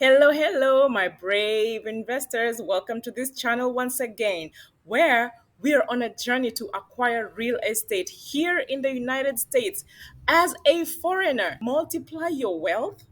Hello, hello, my brave investors. Welcome to this channel once again, where we are on a journey to acquire real estate here in the United States. As a foreigner, multiply your wealth,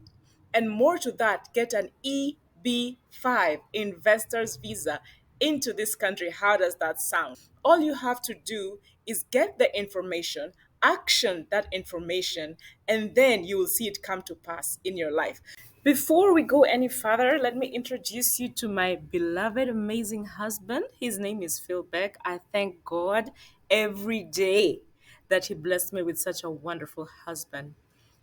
and more to that, get an EB5 investor's visa into this country. How does that sound? All you have to do is get the information, action that information, and then you will see it come to pass in your life. Before we go any further, let me introduce you to my beloved, amazing husband. His name is Phil Beck. I thank God every day that He blessed me with such a wonderful husband.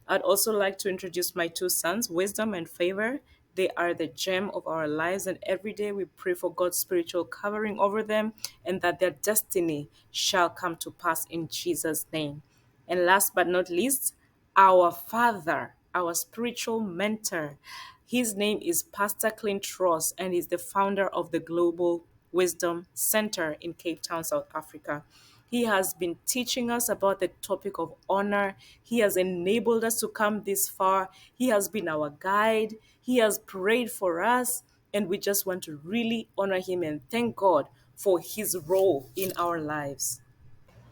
I'd also like to introduce my two sons, Wisdom and Favor. They are the gem of our lives, and every day we pray for God's spiritual covering over them and that their destiny shall come to pass in Jesus' name. And last but not least, our father, our spiritual mentor. His name is Pastor Clint Ross, and he's the founder of the Global Wisdom Center in Cape Town, South Africa. He has been teaching us about the topic of honor. He has enabled us to come this far. He has been our guide. He has prayed for us, and we just want to really honor him and thank God for his role in our lives.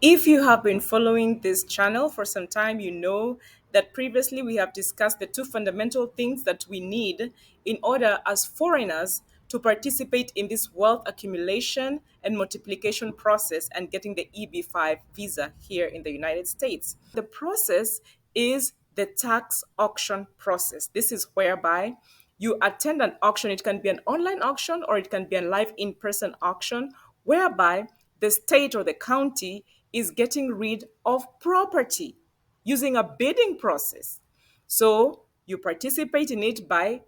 If you have been following this channel for some time, you know that previously we have discussed the two fundamental things that we need in order as foreigners to participate in this wealth accumulation and multiplication process and getting the EB5 visa here in the United States. The process is the tax auction process. This is whereby you attend an auction. It can be an online auction or it can be a live in-person auction, whereby the state or the county is getting rid of property using a bidding process. So you participate in it by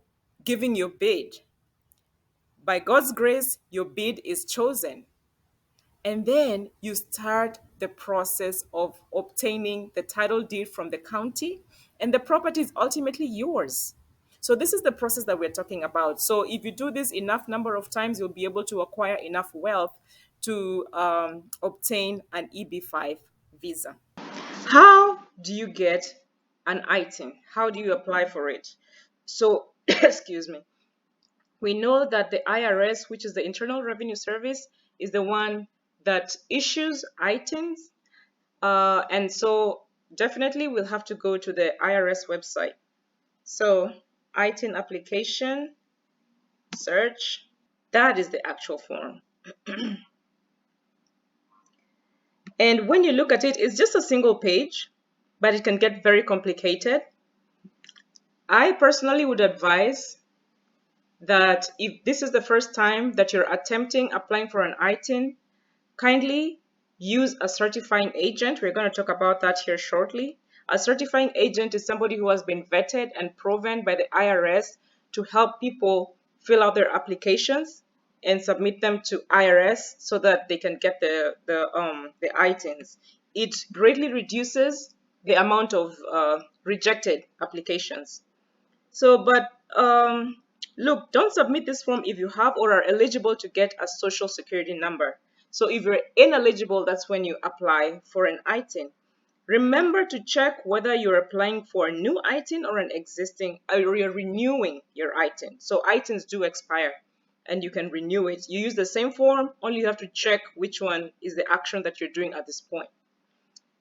giving your bid. By God's grace, your bid is chosen. And then you start the process of obtaining the title deed from the county, and the property is ultimately yours. So this is the process that we're talking about. So if you do this enough number of times, you'll be able to acquire enough wealth to obtain an EB5 visa. How do you get an ITIN? How do you apply for it? So, excuse me. We know that the IRS, which is the Internal Revenue Service, is the one that issues ITINs. And so definitely we'll have to go to the IRS website. So ITIN application, search, that is the actual form. And when you look at it, it's just a single page, but it can get very complicated. I personally would advise that if this is the first time that you're attempting applying for an ITIN, kindly use a certifying agent. We're going to talk about that here shortly. A certifying agent is somebody who has been vetted and proven by the IRS to help people fill out their applications and submit them to IRS so that they can get the ITINs. It greatly reduces the amount of rejected applications. So, but look, don't submit this form if you have or are eligible to get a social security number. So if you're ineligible, that's when you apply for an ITIN. Remember to check whether you're applying for a new ITIN or an existing, or you're renewing your ITIN. So ITINs do expire and you can renew it. You use the same form, only you have to check which one is the action that you're doing at this point.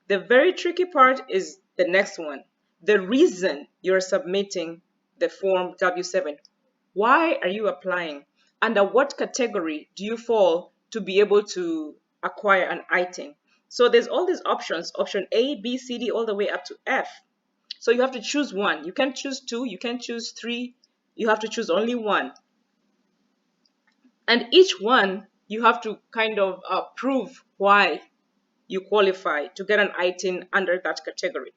The very tricky part is the next one. The reason you're submitting the form W7. Why are you applying? Under what category do you fall to be able to acquire an ITIN? So there's all these options, option A, B, C, D, all the way up to F. So you have to choose one. You can't choose two, you can't choose three, you have to choose only one. And each one, you have to kind of prove why you qualify to get an ITIN under that category.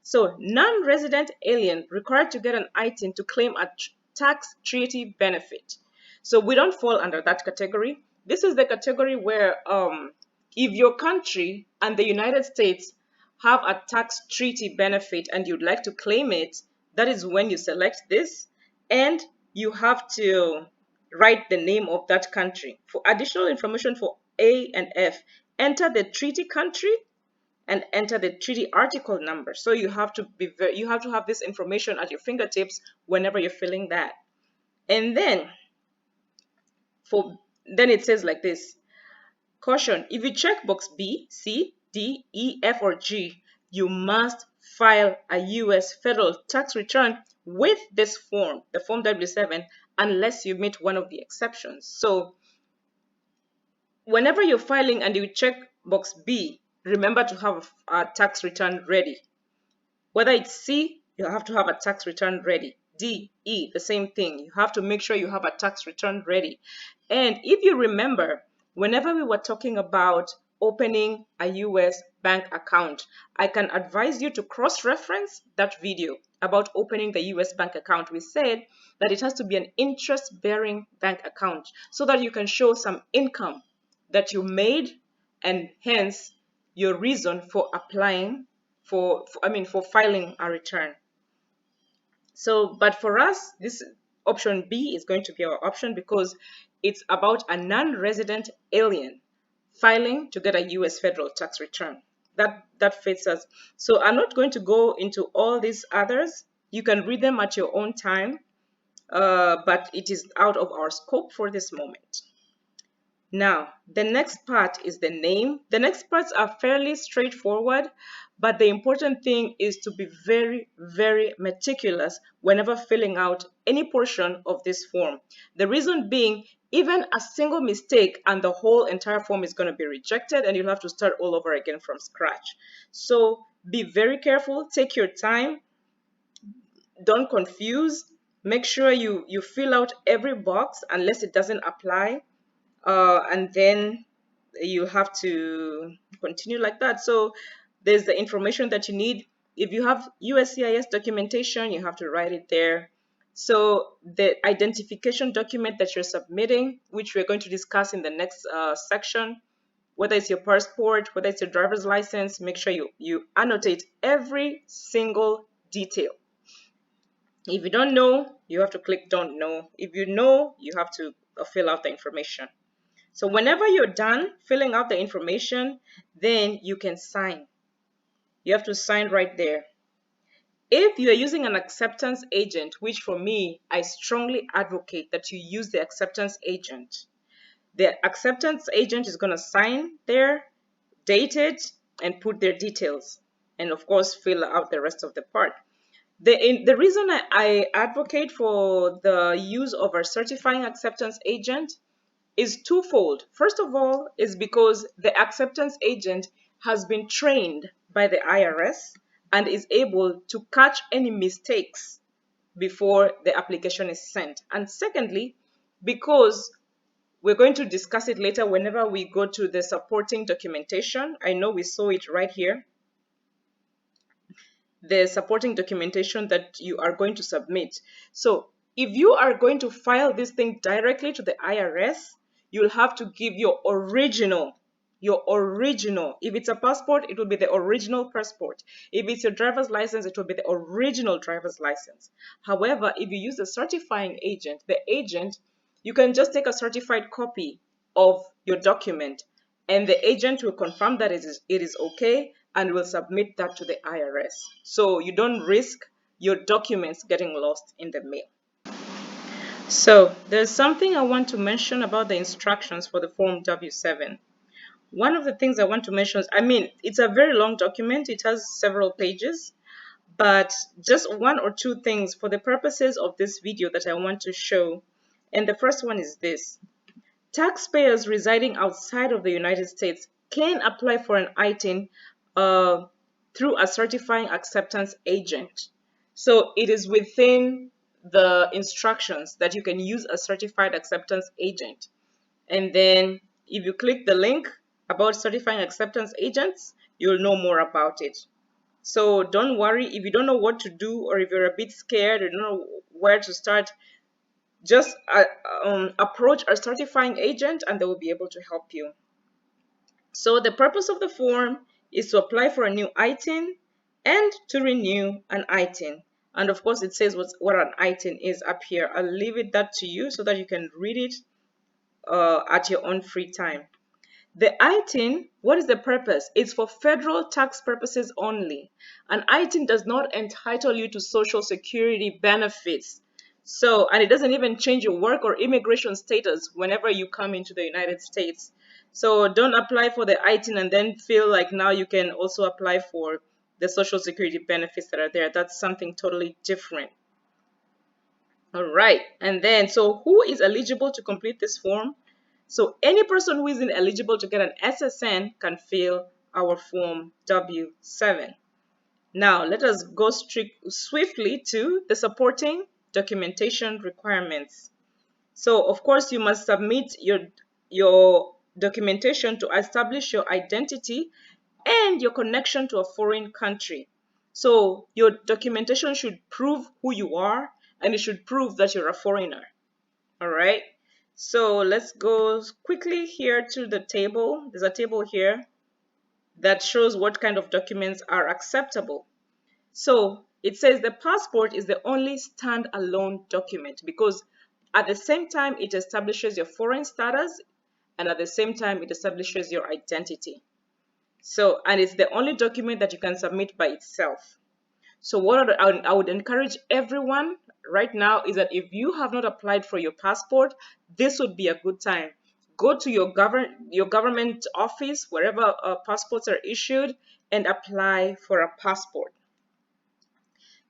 So, non-resident alien required to get an ITIN to claim a tax treaty benefit. So, we don't fall under that category. This is the category where if your country and the United States have a tax treaty benefit and you'd like to claim it, that is when you select this, and you have to write the name of that country. For additional information for A and F, enter the treaty country and enter the treaty article number. So you have to have this information at your fingertips whenever you're filling that. And then it says like this: caution, if you check box B, C, D, E, F, or G, you must file a US federal tax return with this form, the Form W7, unless you meet one of the exceptions. So whenever you're filing and you check box B, remember to have a tax return ready. Whether it's C, you have to have a tax return ready. D, E, the same thing. You have to make sure you have a tax return ready. And if you remember, whenever we were talking about opening a US bank account, I can advise you to cross-reference that video about opening the US bank account. We said that it has to be an interest-bearing bank account so that you can show some income that you made, and hence your reason for applying for filing a return. So, but for us, this option B is going to be our option because it's about a non-resident alien filing to get a US federal tax return. That fits us. So I'm not going to go into all these others. You can read them at your own time, but it is out of our scope for this moment. Now, the next part is the name. The next parts are fairly straightforward, but the important thing is to be very, very meticulous whenever filling out any portion of this form. The reason being, even a single mistake and the whole entire form is going to be rejected and you'll have to start all over again from scratch. So be very careful, take your time, don't confuse, make sure you fill out every box unless it doesn't apply, and then you have to continue like that. So there's the information that you need. If you have USCIS documentation, you have to write it there. So the identification document that you're submitting, which we're going to discuss in the next section, whether it's your passport, whether it's your driver's license, make sure you annotate every single detail. If you don't know, you have to click don't know. If you know, you have to fill out the information. So whenever you're done filling out the information, then you can sign. You have to sign right there. If you are using an acceptance agent, which for me, I strongly advocate that you use the acceptance agent. The acceptance agent is going to sign there, date it, and put their details. And of course, fill out the rest of the part. The reason I advocate for the use of a certifying acceptance agent is twofold. First of all, is because the acceptance agent has been trained by the IRS and is able to catch any mistakes before the application is sent. And secondly, because we're going to discuss it later whenever we go to the supporting documentation. I know we saw it right here, the supporting documentation that you are going to submit. So if you are going to file this thing directly to the IRS, you'll have to give your original. If it's a passport, it will be the original passport. If it's your driver's license, it will be the original driver's license. However, if you use the certifying agent, you can just take a certified copy of your document and the agent will confirm that it is okay and will submit that to the IRS. So you don't risk your documents getting lost in the mail. So there's something I want to mention about the instructions for the Form W7. One of the things I want to mention is, it's a very long document. It has several pages, but just one or two things for the purposes of this video that I want to show. And the first one is this. Taxpayers residing outside of the United States can apply for an ITIN through a certifying acceptance agent. So it is within the instructions that you can use a certified acceptance agent. And then if you click the link about certifying acceptance agents, you'll know more about it. So don't worry if you don't know what to do or if you're a bit scared or don't know where to start. Just approach a certifying agent and they will be able to help you. So the purpose of the form is to apply for a new ITIN and to renew an ITIN. And of course, it says what an ITIN is up here. I'll leave that to you so that you can read it at your own free time. The ITIN, what is the purpose? It's for federal tax purposes only. An ITIN does not entitle you to Social Security benefits. So, and it doesn't even change your work or immigration status whenever you come into the United States. So don't apply for the ITIN and then feel like now you can also apply for the Social Security benefits that are there. That's something totally different. All right. And then, so who is eligible to complete this form? So any person who isn't eligible to get an SSN can fill our form W7. Now, let us go swiftly to the supporting documentation requirements. So, of course, you must submit your documentation to establish your identity and your connection to a foreign country. So, your documentation should prove who you are and it should prove that you're a foreigner. All right. So, let's go quickly here to the table. There's a table here that shows what kind of documents are acceptable. So it says the passport is the only standalone document because at the same time it establishes your foreign status and at the same time it establishes your identity. So, and it's the only document that you can submit by itself. So what I would encourage everyone right now is that if you have not applied for your passport, this would be a good time. Go to your government office, wherever passports are issued, and apply for a passport.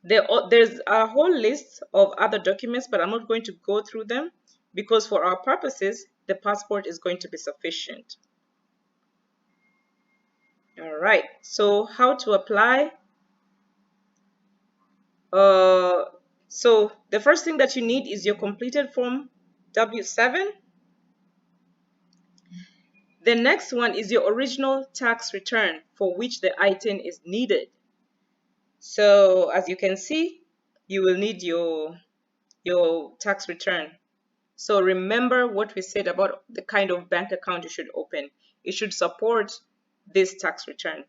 There's a whole list of other documents, but I'm not going to go through them because for our purposes, the passport is going to be sufficient. All right, so how to apply? So the first thing that you need is your completed form W7. The next one is your original tax return for which the ITIN is needed. So as you can see, you will need your tax return. So remember what we said about the kind of bank account you should open. It should support this tax return.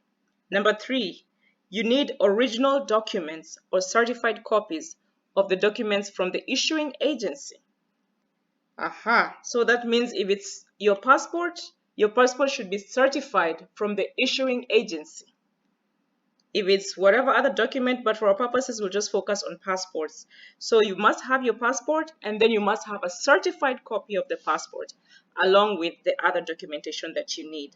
Number 3, you need original documents or certified copies of the documents from the issuing agency. Aha. So that means if it's your passport should be certified from the issuing agency. If it's whatever other document, but for our purposes, we'll just focus on passports. So you must have your passport and then you must have a certified copy of the passport along with the other documentation that you need.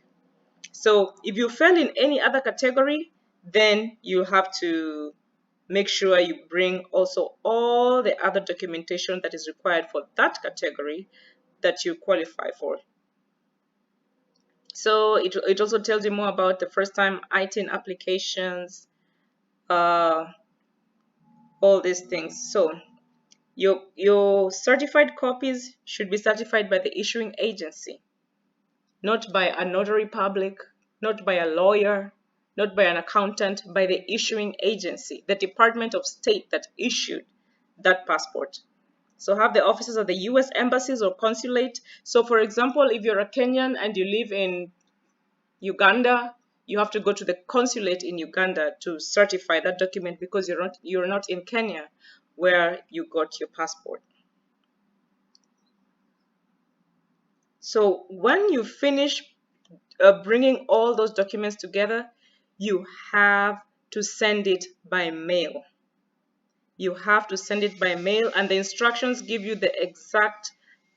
So if you fell in any other category, then you have to make sure you bring also all the other documentation that is required for that category that you qualify for. So it also tells you more about the first time ITIN applications, all these things. So your certified copies should be certified by the issuing agency, not by a notary public, not by a lawyer, not by an accountant, by the issuing agency, the Department of State that issued that passport. So have the offices of the US embassies or consulate. So for example, if you're a Kenyan and you live in Uganda, you have to go to the consulate in Uganda to certify that document because you're not in Kenya where you got your passport. So when you finish bringing all those documents together, you have to send it by mail. You have to send it by mail, and the instructions give you the exact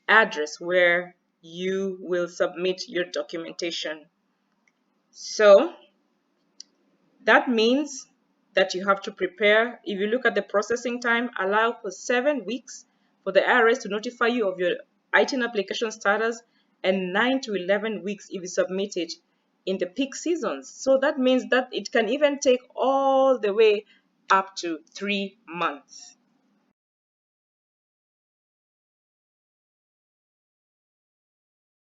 address where you will submit your documentation. So that means that you have to prepare. If you look at the processing time, allow for 7 weeks for the IRS to notify you of your ITIN application status and 9 to 11 weeks if you submit it in the peak seasons. So that means that it can even take all the way up to 3 months.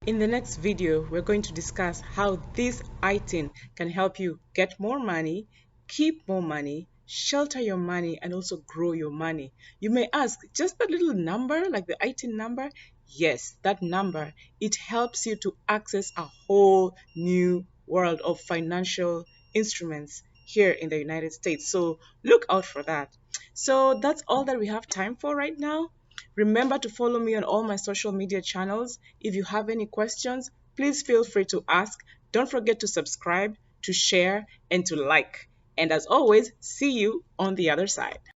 In the next video, we're going to discuss how this ITIN can help you get more money, keep more money, shelter your money, and also grow your money. You may ask, just that little number, like the ITIN number? Yes, that number, it helps you to access a whole new world of financial instruments here in the United States. So look out for that. So that's all that we have time for right now. Remember to follow me on all my social media channels. If you have any questions, please feel free to ask. Don't forget to subscribe, to share, and to like. And as always, see you on the other side.